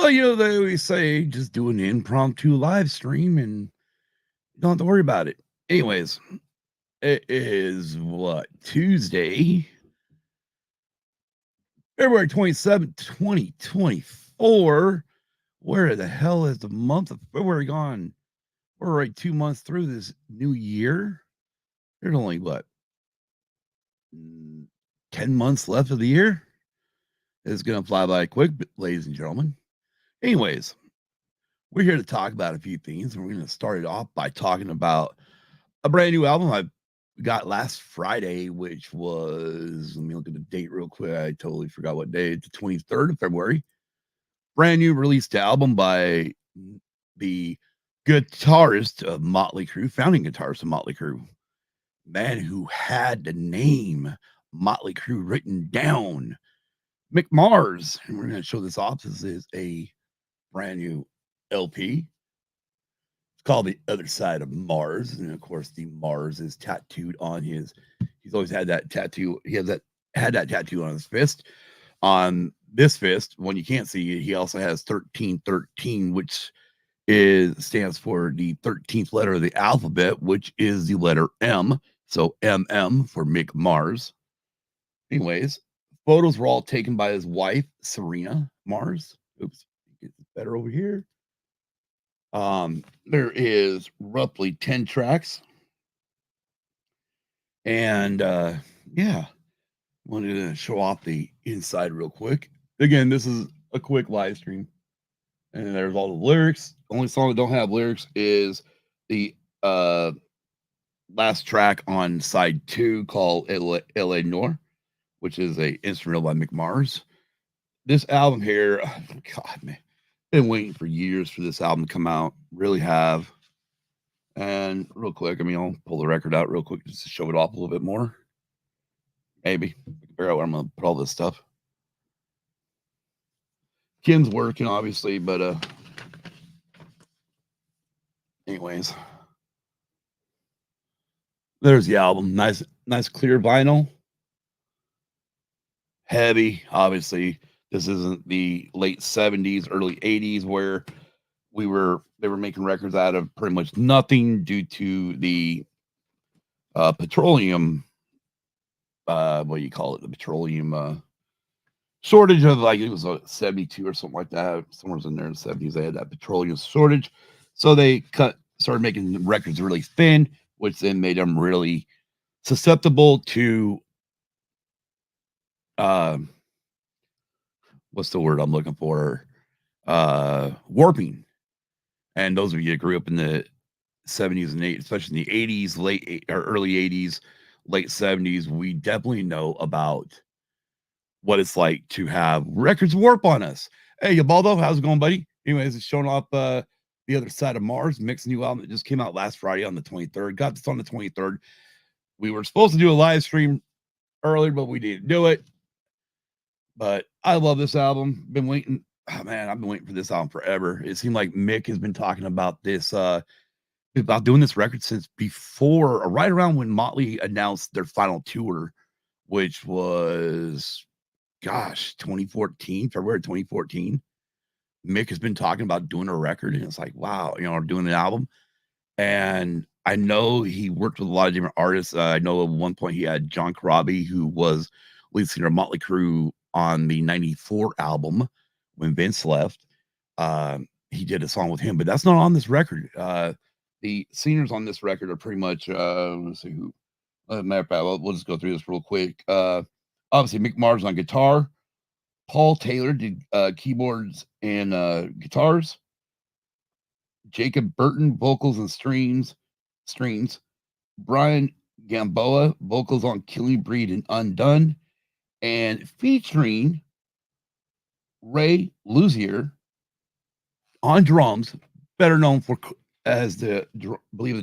Well, they always say just do an impromptu live stream and you don't have to worry about it. Anyways, it is what? Tuesday, February 27th, 2024. Where the hell is the month of February gone? We're right 2 months through this new year. There's only what? 10 months left of the year. It's going to fly by quick, ladies and gentlemen. Anyways, we're here to talk about a few things, and we're going to start it off by talking about a brand new album I got last Friday, which was, let me look at the date real quick. I totally forgot what day. It's the 23rd of February. Brand new released album by the guitarist of Motley Crue, founding guitarist of Motley Crue, man who had the name Motley Crue written down, Mick Mars. And we're going to show this off. This is a brand new LP. It's called The Other Side of Mars. And of course, the Mars is tattooed on his, he's always had that tattoo. He has had that tattoo on his fist. On this fist, when you can't see it, he also has 1313, which stands for the 13th letter of the alphabet, which is the letter M. So MM for Mick Mars. Anyways, photos were all taken by his wife, Serena Mars. Oops, get this better over here. There is roughly 10 tracks. And yeah, wanted to show off the inside real quick. Again, this is a quick live stream. And there's all the lyrics. The only song that don't have lyrics is the last track on side 2 called L.A. Noir, which is a instrumental by Mick Mars. This album here, God, man, been waiting for years for this album to come out. Really have. And real quick, I'll pull the record out real quick just to show it off a little bit more. Maybe. Figure out where I'm going to put all this stuff. Ken's working, obviously, but anyways. There's the album. Nice clear vinyl. Heavy, obviously. This isn't the late 70s, early 80s where they were making records out of pretty much nothing due to the petroleum what do you call it? The petroleum shortage of, like, it was 72 or something like that. Somewhere in there in the 70s, they had that petroleum shortage. So they started making records really thin, which then made them really susceptible to what's the word I'm looking for? Warping. And those of you that grew up in the 70s and 80s, especially in the 80s, early 80s, late 70s, we definitely know about what it's like to have records warp on us. Hey, Ubaldo, how's it going, buddy? Anyways, it's showing off The Other Side of Mars, Mick's new album that just came out last Friday on the 23rd. Got this on the 23rd. We were supposed to do a live stream earlier, but we didn't do it. But I love this album. Been waiting. Oh, man, I've been waiting for this album forever. It seemed like Mick has been talking about this, about doing this record since before, or right around when Motley announced their final tour, which was, gosh, 2014, February 2014. Mick has been talking about doing a record, and it's like, wow, doing an album. And I know he worked with a lot of different artists. I know at one point he had John Corabi, who was lead singer of Motley Crue on the 94 album when Vince left. He did a song with him, but that's not on this record. The singers on this record are pretty much, let's see who. Matter of fact, we'll just go through this real quick. Obviously, Mick Mars on guitar. Paul Taylor did keyboards and guitars. Jacob Burton, vocals and strings. Brian Gamboa, vocals on Killing Breed and Undone. And featuring Ray Luzier on drums, better known as the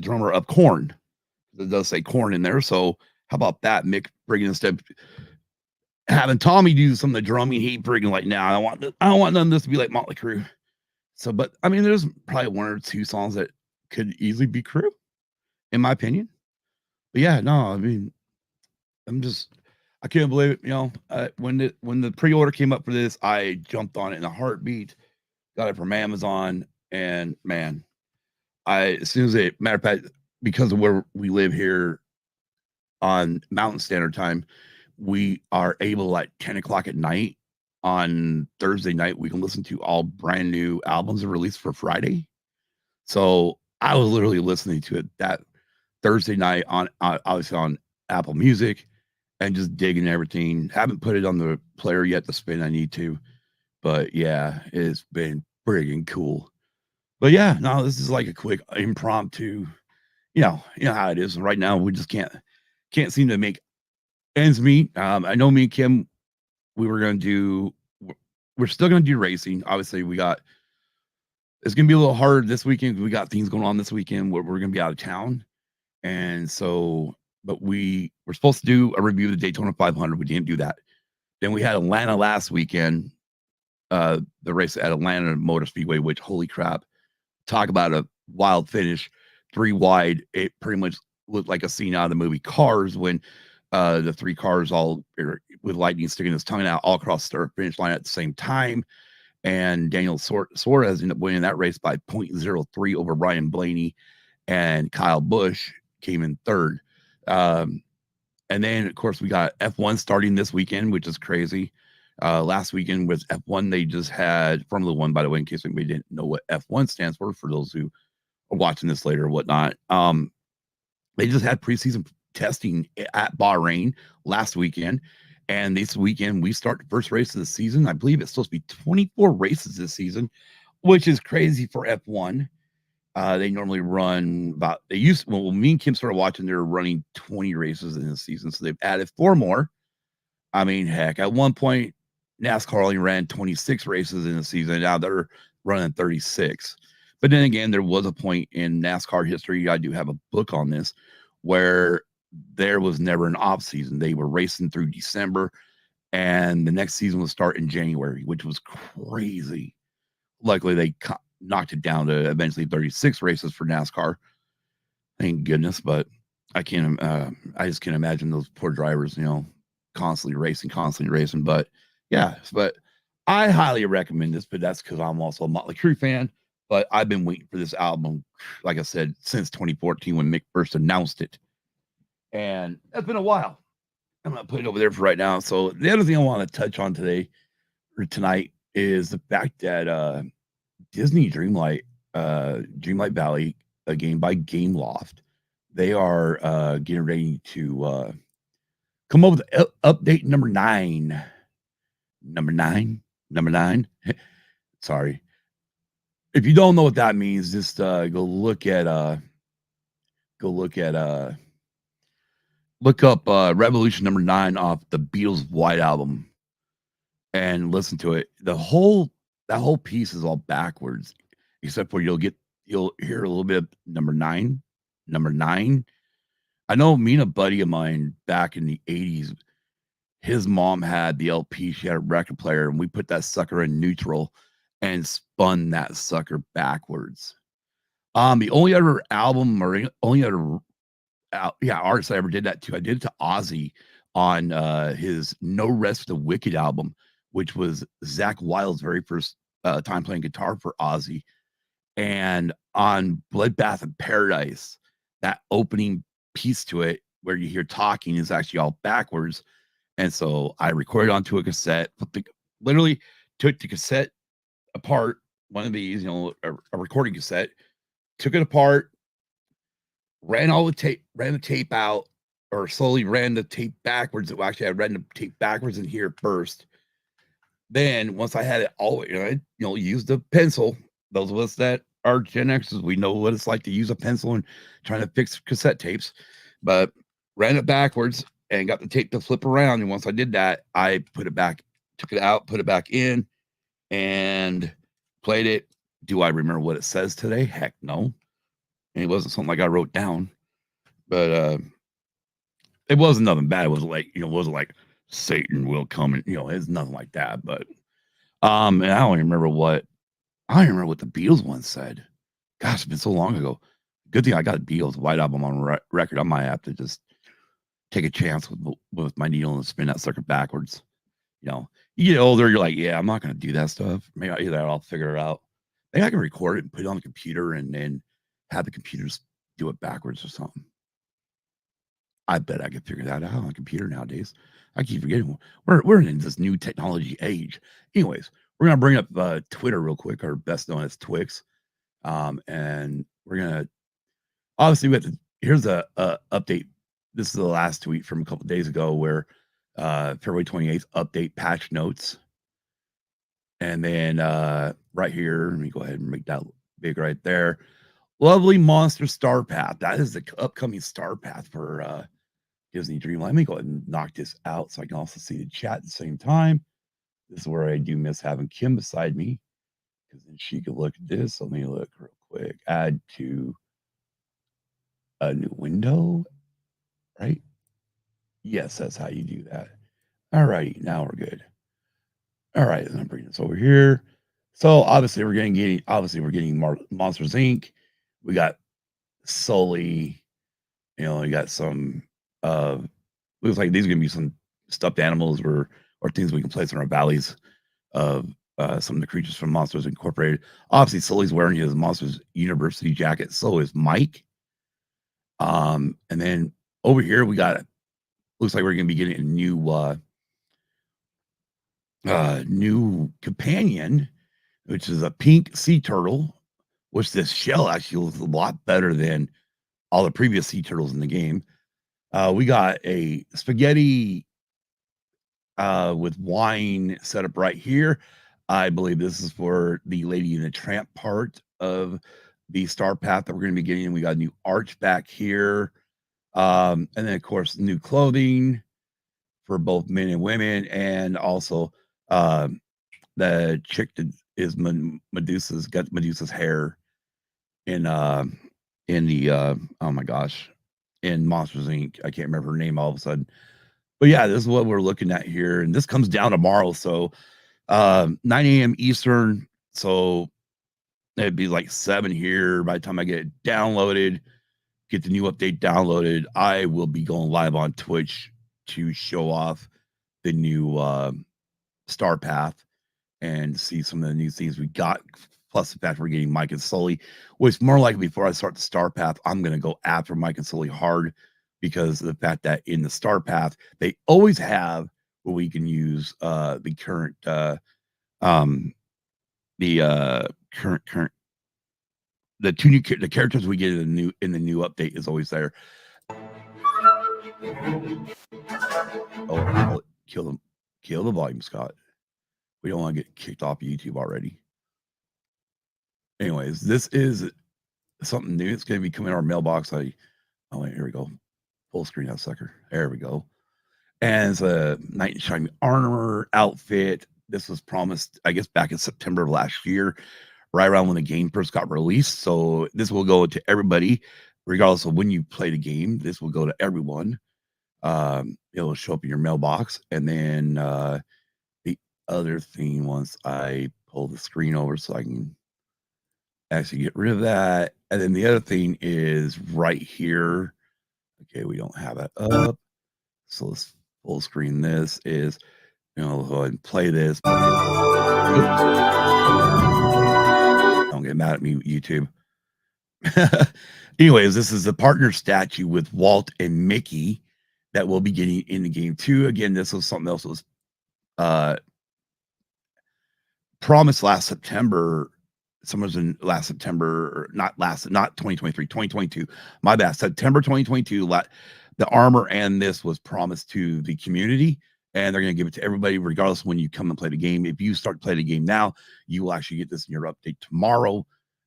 drummer of Korn. It does say Korn in there, so how about that? Mick bringing instead having Tommy do some of the drumming, he bringing like, now I don't want none of this to be like Motley Crue. So, but there's probably one or two songs that could easily be Crue, in my opinion. But yeah, no, I can't believe it. When the pre-order came up for this, I jumped on it in a heartbeat. Got it from Amazon, and man, as soon as it matter of fact, because of where we live here on Mountain Standard Time, we are able at 10 o'clock at night on Thursday night, we can listen to all brand new albums released for Friday. So I was literally listening to it that Thursday night on obviously on Apple Music and just digging everything. Haven't put it on the player yet to spin. I need to, but yeah, it's been friggin' cool. But yeah, no, this is like a quick impromptu. You know how it is. Right now, we just can't seem to make ends meet. I know me and Kim, we were gonna do. We're still gonna do racing. Obviously, it's gonna be a little harder this weekend. We got things going on this weekend where we're gonna be out of town, and so. But we were supposed to do a review of the Daytona 500. We didn't do that. Then we had Atlanta last weekend, the race at Atlanta Motor Speedway, which holy crap, talk about a wild finish, 3 wide. It pretty much looked like a scene out of the movie Cars when the 3 cars all with lightning sticking his tongue out all across the start finish line at the same time. And Daniel Suarez ended up winning that race by 0.03 over Ryan Blaney, and Kyle Busch came in third. And then, of course, we got F1 starting this weekend, which is crazy. Last weekend was F1. They just had Formula One, by the way, in case anybody didn't know what F1 stands for those who are watching this later or whatnot. They just had preseason testing at Bahrain last weekend. And this weekend, we start the first race of the season. I believe it's supposed to be 24 races this season, which is crazy for F1. They normally run when me and Kim started watching, they were running 20 races in the season. So they've added 4 more. I mean, heck, at one point, NASCAR only ran 26 races in the season. Now they're running 36. But then again, there was a point in NASCAR history, I do have a book on this, where there was never an off season. They were racing through December, and the next season would start in January, which was crazy. Luckily, they knocked it down to eventually 36 races for NASCAR. Thank goodness, but I just can't imagine those poor drivers, constantly racing. But yeah, but I highly recommend this, but that's because I'm also a Motley Crue fan. But I've been waiting for this album, like I said, since 2014 when Mick first announced it. And that's been a while. I'm going to put it over there for right now. So the other thing I want to touch on tonight is the fact that Disney Dreamlight Valley, a game by Gameloft, they are getting ready to come up with update number 9. Number nine. Sorry. If you don't know what that means, just look up Revolution number 9 off the Beatles White Album and listen to it. That whole piece is all backwards, except for you'll hear a little bit of number 9. I know me and a buddy of mine back in the 80s, his mom had the LP, she had a record player, and we put that sucker in neutral and spun that sucker backwards. The only other album or only other artist I ever did that to, I did it to Ozzy on his No Rest for the Wicked album, which was Zakk Wylde's very first time playing guitar for Ozzy. And on Bloodbath in Paradise, that opening piece to it where you hear talking is actually all backwards. And so I recorded onto a cassette, literally took the cassette apart, one of these, a recording cassette, took it apart, ran the tape out, or slowly ran the tape backwards. Actually, I ran the tape backwards in here first. Then once I had it all, used a pencil. Those of us that are Gen Xers, we know what it's like to use a pencil and trying to fix cassette tapes. But ran it backwards and got the tape to flip around. And once I did that, I put it back, took it out, put it back in, and played it. Do I remember what it says today? Heck no. And it wasn't something like I wrote down. But it wasn't nothing bad. It wasn't like Satan will come and it's nothing like that. But and I don't even remember what the Beatles one said. Gosh, it's been so long ago. Good thing I got Beatles White Album on record. I might have to just take a chance with my needle and spin that sucker backwards. You get older, you're like, yeah, I'm not going to do that stuff. Maybe either I'll figure it out. Maybe I can record it and put it on the computer and then have the computers do it backwards or something. I bet I could figure that out on a computer nowadays. I keep forgetting we're in this new technology age. Anyways, we're gonna bring up Twitter real quick, or best known as Twix. And we're gonna obviously we have to here's a update. This is the last tweet from a couple days ago where February 28th update patch notes. And then right here, let me go ahead and make that big right there. Lovely Monster Star Path. That is the upcoming Star Path for Disney Dreamlight. Let me go ahead and knock this out so I can also see the chat at the same time. This is where I do miss having Kim beside me because then she could look at this. Let me look real quick. Add to a new window, right? Yes, that's how you do that. All right, now we're good. All right, I'm bringing this over here. So obviously we're getting Monsters Inc. We got Sully. You know, we got some. Looks like these are gonna be some stuffed animals or things we can place in our valleys of some of the creatures from Monsters Incorporated. Obviously, Sully's wearing his Monsters University jacket. So is Mike. And then over here we got. Looks like we're gonna be getting a new companion, which is a pink sea turtle, which this shell actually looks a lot better than all the previous sea turtles in the game. We got a spaghetti with wine set up right here. I believe this is for the Lady and the Tramp part of the Star Path that we're going to be getting. We got a new arch back here. And then, of course, new clothing for both men and women. And also, the chick that is Medusa's got Medusa's hair in the oh my gosh, in Monsters Inc. I can't remember her name all of a sudden. But yeah, this is what we're looking at here, and this comes down tomorrow. So 9 a.m. Eastern. So it'd be like 7 here. By the time I get it downloaded, get the new update downloaded, I will be going live on Twitch to show off the new Star Path and see some of the new things we got. Plus the fact we're getting Mike and Sully, which more likely before I start the Star Path, I'm going to go after Mike and Sully hard because of the fact that in the Star Path, they always have where we can use the current current the the characters we get in the new update is always there. Oh, kill the volume, Scott. We don't want to get kicked off YouTube already. Anyways, this is something new. It's going to be coming in our mailbox. Oh wait, here we go. Full screen that sucker. There we go. And it's a knight in shining armor outfit. This was promised, I guess, back in September of last year, right around when the game first got released. So this will go to everybody, regardless of when you play the game. This will go to everyone. It'll show up in your mailbox. And then the other thing, once I pull the screen over so I can actually get rid of that. And then the other thing is right here. Okay, we don't have that up. So let's full screen this is, go ahead and play this. Oops. Don't get mad at me, YouTube. Anyways, this is the partner statue with Walt and Mickey that we'll be getting in the game too. Again, this was something else that was promised last September. Someone's in last September, not 2023, 2022. My bad. September 2022. The armor and this was promised to the community, and they're going to give it to everybody, regardless of when you come and play the game. If you start playing the game now, you will actually get this in your update tomorrow.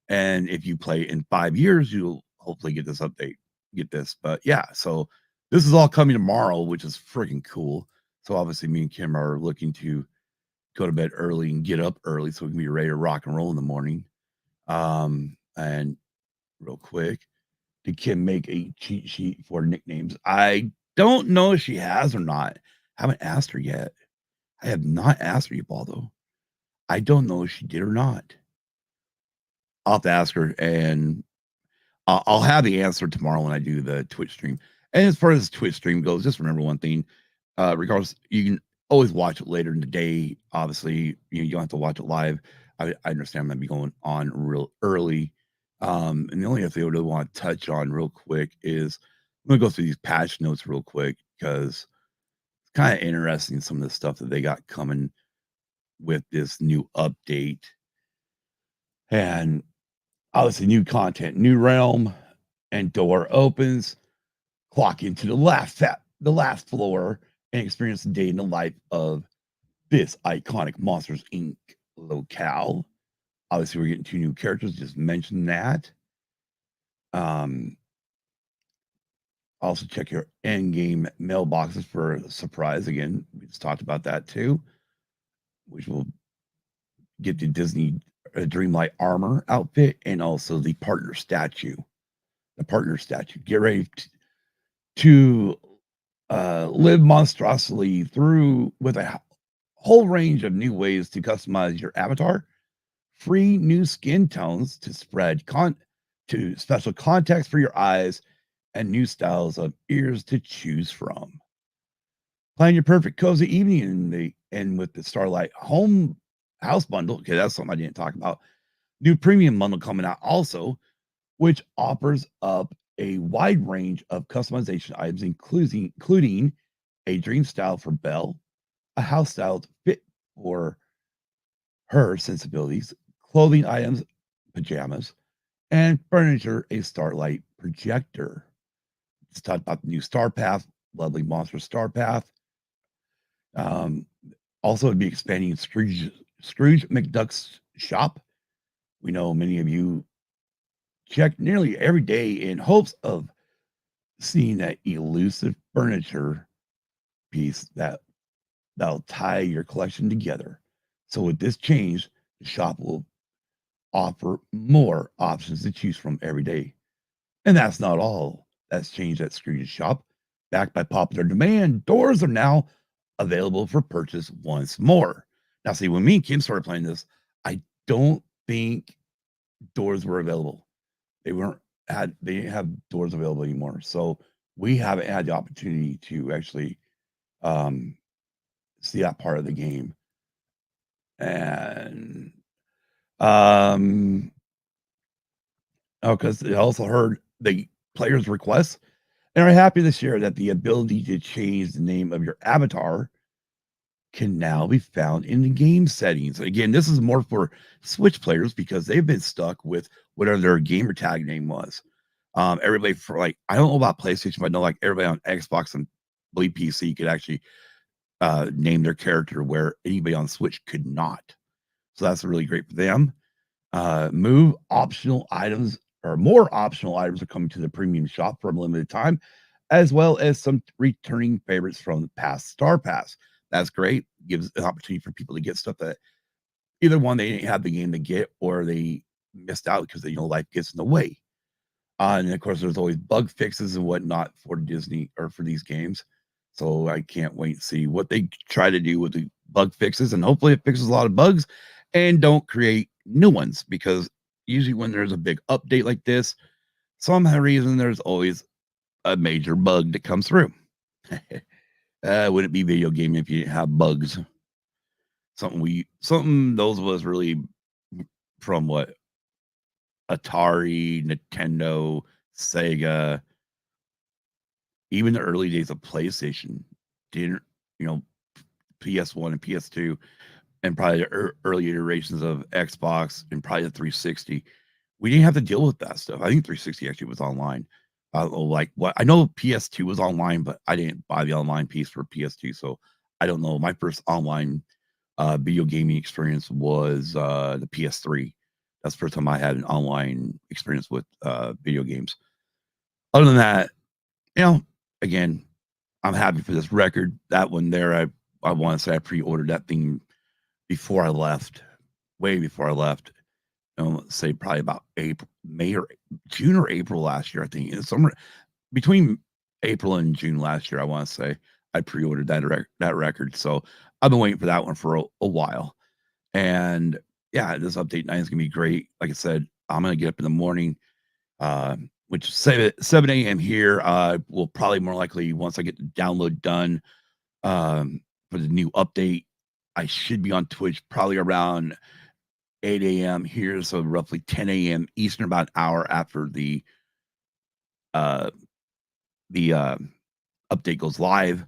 And if you play in 5 years, you'll hopefully get this update, get this. But yeah, so this is all coming tomorrow, which is freaking cool. So obviously, me and Kim are looking to go to bed early and get up early so we can be ready to rock and roll in the morning. And real quick, did Kim make a cheat sheet for nicknames? I don't know if she has or not. Haven't asked her yet. I have not asked her, Baldo. I don't know if she did or not. I'll have to ask her, and I'll have the answer tomorrow when I do the Twitch stream. And as far as Twitch stream goes, just remember one thing. Regardless, you can always watch it later in the day. Obviously, you don't have to watch it live. I understand I'm gonna be going on real early. And the only other thing I really want to touch on real quick is I'm gonna go through these patch notes real quick because it's kind of interesting some of the stuff that they got coming with this new update. And obviously, new content, new realm, and door opens. Clock into the last floor and experience the day in the life of this iconic Monsters Inc. locale. Obviously, we're getting 2 new characters, just mentioned that. Um, also check your end-game mailboxes for a surprise. Again, we just talked about that too, which will get the Disney Dreamlight armor outfit and also the partner statue. The partner statue. Get ready to live monstrously through with a whole range of new ways to customize your avatar, free new skin tones to spread to special contacts for your eyes, and new styles of ears to choose from. Plan your perfect cozy evening with the Starlight Home House Bundle. Okay, that's something I didn't talk about. New premium bundle coming out also, which offers up a wide range of customization items, including a dream style for Belle, a house style to fit for her sensibilities, clothing items, pajamas, and furniture, a Starlight projector. Let's talk about the new Star Path, lovely monster Star Path. Um, Also, it'd be expanding Scrooge McDuck's shop. We know many of you check nearly every day in hopes of seeing that elusive furniture piece that'll tie your collection together. So with this change, the shop will offer more options to choose from every day. And that's not all that's changed at Scrooge's shop. Backed by popular demand, doors are now available for purchase once more. Now, see, when me and Kim started playing this, I don't think doors were available. They didn't have doors available anymore. So we haven't had the opportunity to actually um, see that part of the game. And because I also heard the players' requests and are happy to share that the ability to change the name of your avatar can now be found in the game settings. Again, this is more for Switch players because they've been stuck with whatever their gamer tag name was. Everybody for like, I don't know about PlayStation, but I know like everybody on Xbox and believe PC could actually name their character where anybody on Switch could not. So that's really great for them. Move optional items or more optional items are coming to the premium shop for a limited time, as well as some returning favorites from the past Star Pass. That's great. Gives an opportunity for people to get stuff that either one they didn't have the game to get or they missed out because life gets in the way. And of course, there's always bug fixes and whatnot for Disney or for these games. So I can't wait to see what they try to do with the bug fixes, and hopefully it fixes a lot of bugs and don't create new ones. Because usually when there's a big update like this, some reason there's always a major bug that comes through. Wouldn't be video game if you didn't have bugs. Something those of us really from what Atari, Nintendo, Sega, even the early days of PlayStation, didn't you know PS1 and PS2, and probably the early iterations of Xbox and probably the 360. We didn't have to deal with that stuff. I think 360 actually was online. Like what I know PS2 was online, but I didn't buy the online piece for PS2, so I don't know. My first online video gaming experience was the PS3. That's the first time I had an online experience with video games. Other than that, you know, again, I'm happy for this record. That one there, I want to say I pre-ordered that thing before I left, way before I left. Let's say probably about April, May or June or April last year. I think it's somewhere between April and June last year. I want to say I pre-ordered that record. So I've been waiting for that one for a while. And yeah, this update 9 is gonna be great. Like I said, I'm gonna get up in the morning, which 7 a.m. here. Will probably more likely once I get the download done for the new update. I should be on Twitch probably around 8 a.m. here, so roughly 10 a.m. Eastern, about an hour after uh, the update goes live.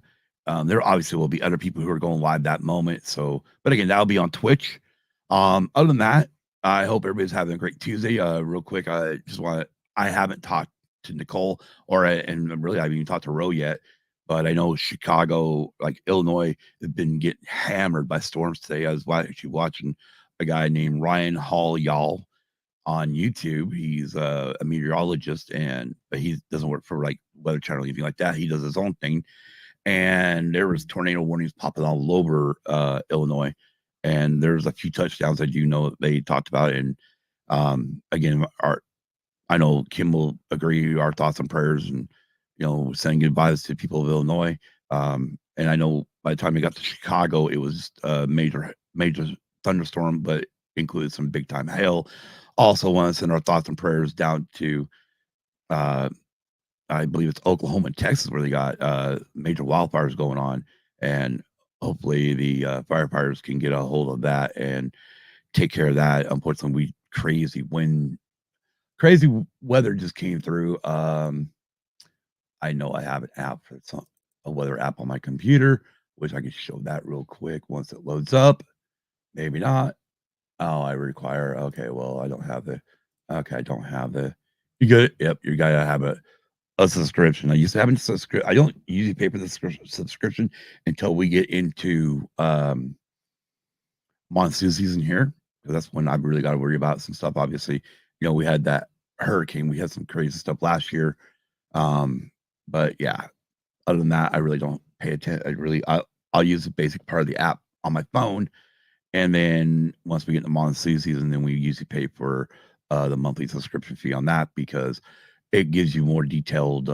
There obviously will be other people who are going live that moment. So, but again, that'll be on Twitch. Other than that, I hope everybody's having a great Tuesday. Real quick, I haven't talked to Nicole and really I haven't even talked to Ro yet, but I know Chicago, like Illinois, has been getting hammered by storms today. I was actually watching a guy named Ryan Hall Y'all on YouTube. He's a meteorologist, but he doesn't work for like Weather Channel or anything like that. He does his own thing, and there was tornado warnings popping all over Illinois, and there's a few touchdowns I do know they talked about. And again, I know Kim will agree. Our thoughts and prayers, and sending goodbyes to people of Illinois. And I know by the time we got to Chicago, it was a major thunderstorm, but included some big time hail. Also, want to send our thoughts and prayers down to I believe it's Oklahoma and Texas where they got major wildfires going on, and hopefully the firefighters can get a hold of that and take care of that. Unfortunately, crazy weather just came through. I know I have an app for a weather app on my computer, which I can show that real quick once it loads up. Maybe not. Oh, I require. Okay, well, I don't have the. Okay, I don't have the. You got it. Yep, you gotta have a subscription. I used to have a subscription. I don't usually pay for the subscription until we get into monsoon season here, because that's when I've really got to worry about some stuff. Obviously, we had that hurricane. We had some crazy stuff last year. But yeah, other than that, I really don't pay attention. I'll use the basic part of the app on my phone, and then once we get into monsoon season, then we usually pay for the monthly subscription fee on that, because it gives you more detailed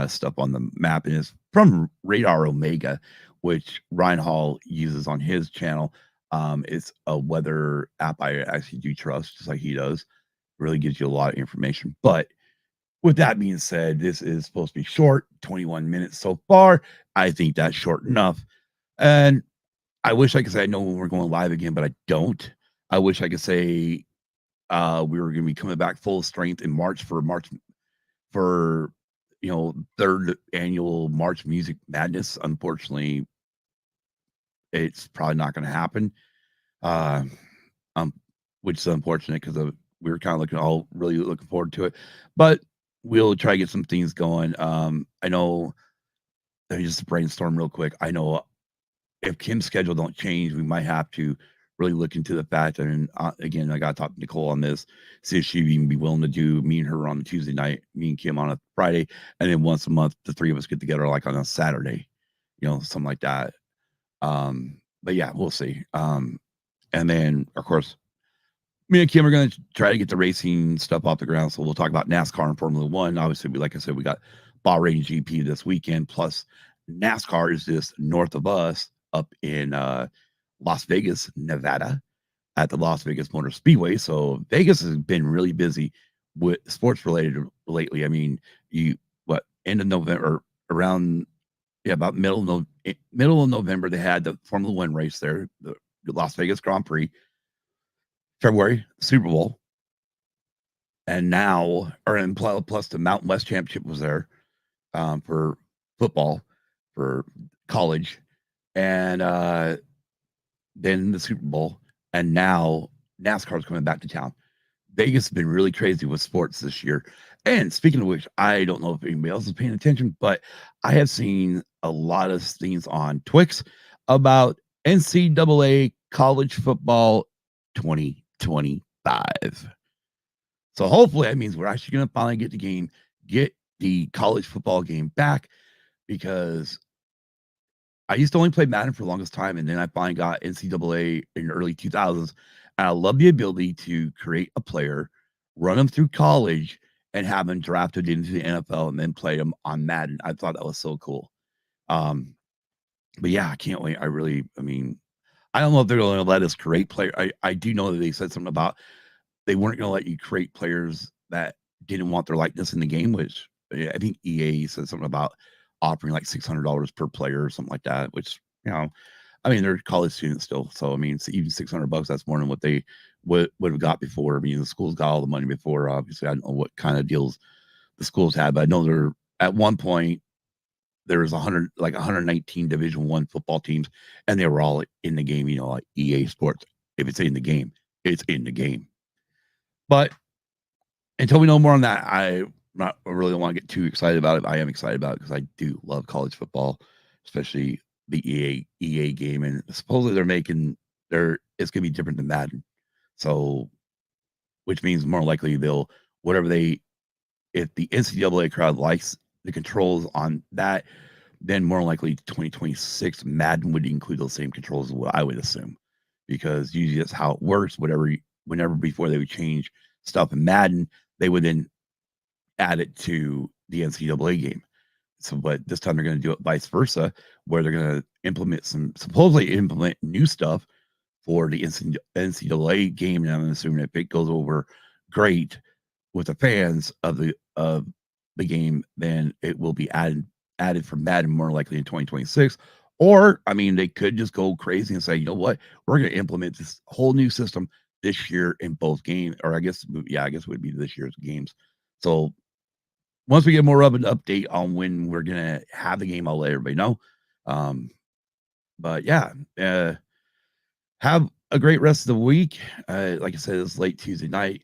stuff on the map. And it's from Radar Omega, which Ryan Hall uses on his channel. It's a weather app I actually do trust, just like he does. Really gives you a lot of information. But with that being said, this is supposed to be short, 21 minutes so far. I think that's short enough. And I wish I could say I know when we're going live again, but I don't. I wish I could say we were going to be coming back full strength in March for third annual March Music Madness. Unfortunately, it's probably not going to happen. Uh, which is unfortunate, because we were kind of really looking forward to it, but we'll try to get some things going. I know. Let me just brainstorm real quick. I know if Kim's schedule don't change, we might have to really look into the fact. And again, I got to talk to Nicole on this, see if she'd even be willing to do me and her on a Tuesday night, me and Kim on a Friday, and then once a month, the three of us get together like on a Saturday, something like that. But yeah, we'll see. And then of course, me and Kim are going to try to get the racing stuff off the ground. So we'll talk about NASCAR and Formula One. Obviously, like I said, we got Bahrain GP this weekend. Plus, NASCAR is just north of us up in Las Vegas, Nevada, at the Las Vegas Motor Speedway. So Vegas has been really busy with sports related lately. I mean, end of November, around about middle of November, they had the Formula One race there, the Las Vegas Grand Prix. February, Super Bowl, and now, plus the Mountain West Championship was there for football, for college, and then the Super Bowl, and now NASCAR's coming back to town. Vegas has been really crazy with sports this year. And speaking of which, I don't know if anybody else is paying attention, but I have seen a lot of things on Twix about NCAA college football 2025. So hopefully that means we're actually going to finally get the college football game back, because I used to only play Madden for the longest time, and then I finally got NCAA in the early 2000s. And I love the ability to create a player, run them through college, and have them drafted into the NFL and then play them on Madden. I thought that was so cool. But yeah, I can't wait. I mean, I don't know if they're going to let us create player. I do know that they said something about they weren't going to let you create players that didn't want their likeness in the game, which I think EA said something about offering like $600 per player or something like that, which, I mean, they're college students still. So, I mean, it's even $600, that's more than what they would have got before. I mean, the schools got all the money before. Obviously, I don't know what kind of deals the schools had, but I know they're at one point there was 119 Division One football teams, and they were all in the game. Like EA Sports. If it's in the game, it's in the game. But until we know more on that, I really don't want to get too excited about it. I am excited about it because I do love college football, especially the EA game. And supposedly it's gonna be different than Madden. So, which means more likely whatever if the NCAA crowd likes the controls on that, then more likely 2026 Madden would include those same controls as what I would assume, because usually that's how it works. Whenever before they would change stuff in Madden, they would then add it to the NCAA game. So, but this time they're going to do it vice versa, where they're going to supposedly implement new stuff for the NCAA game. And I'm assuming if it goes over great with the fans of the game, then it will be added for Madden more likely in 2026. Or, I mean, they could just go crazy and say, you know what, we're going to implement this whole new system this year in both games. Or I guess it would be this year's games. So once we get more of an update on when we're going to have the game, I'll let everybody know. But yeah, have a great rest of the week. Like I said, it's late Tuesday night.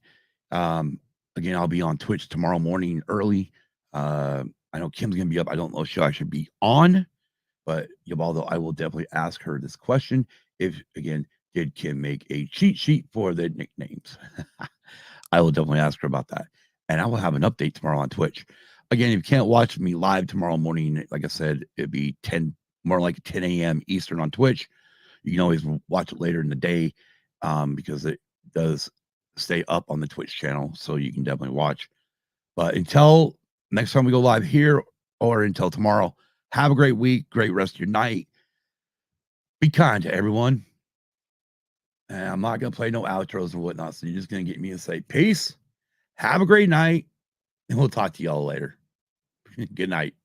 Again, I'll be on Twitch tomorrow morning early. I know Kim's going to be up. I don't know if she'll actually be on, but although I will definitely ask her this question. Did Kim make a cheat sheet for the nicknames? I will definitely ask her about that. And I will have an update tomorrow on Twitch. Again, if you can't watch me live tomorrow morning, like I said, it'd be more like 10 a.m. Eastern on Twitch. You can always watch it later in the day because it does stay up on the Twitch channel. So you can definitely watch. But until next time we go live here, or until tomorrow, have a great week, great rest of your night. Be kind to everyone. And I'm not going to play no outros or whatnot. So you're just going to get me to say peace. Have a great night. And we'll talk to y'all later. Good night.